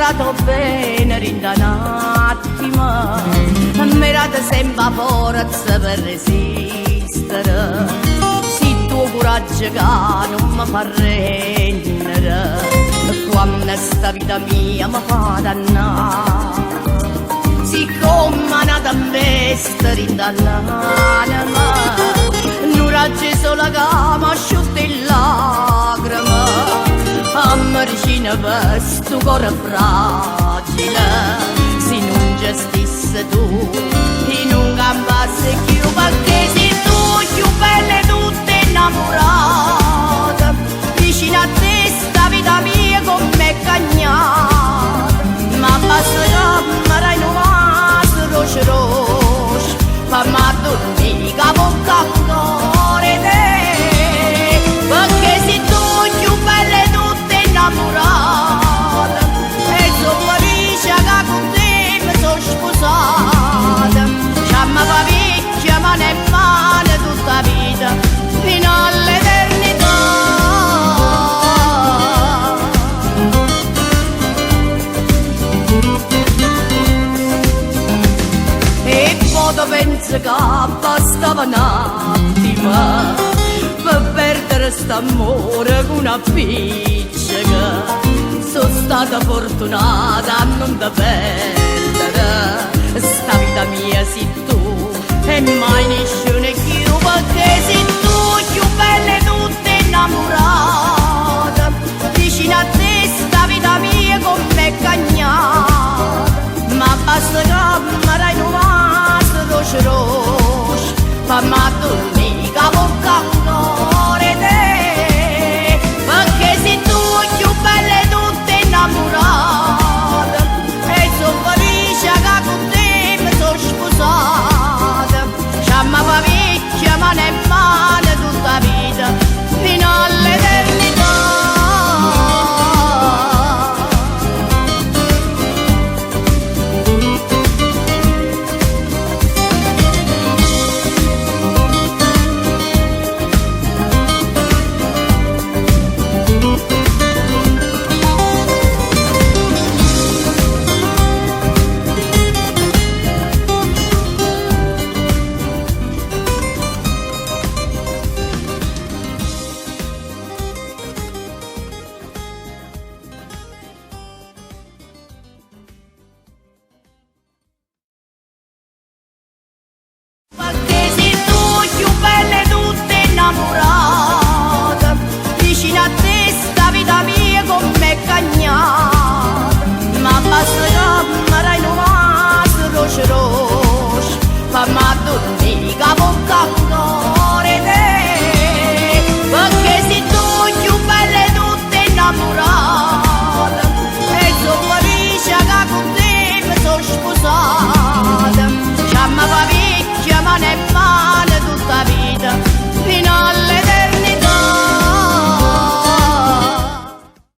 imparato bene in un attimo, mirate sempre forza per resistere. Se tuo coraggio che non mi fa rendere, quando sta vita mia mi fa dannare. Siccome è nata in veste rindannanima, non raggi solo che mi asciutta in lacrime, a margine per sto cuore fragile. Se non gestisse tu, e non campasse più, perché sei tu più bella e tutta innamorata, vicino a te sta vita mia con me cagnata. Ma basta che mi dai un vaso roce roce, fammi dormire che bocca ancora te, perché sei tu più bella e tutta innamorata, e sono felice che con te mi sono sposata. C'è mi fa vecchia mano e mano tutta vita fino all'eternità. E poi penso che bastava un attimo per perdere st'amore con una piccica. Sono stata fortunata a non da perdere sta vita mia, sei tu e mai nessuno.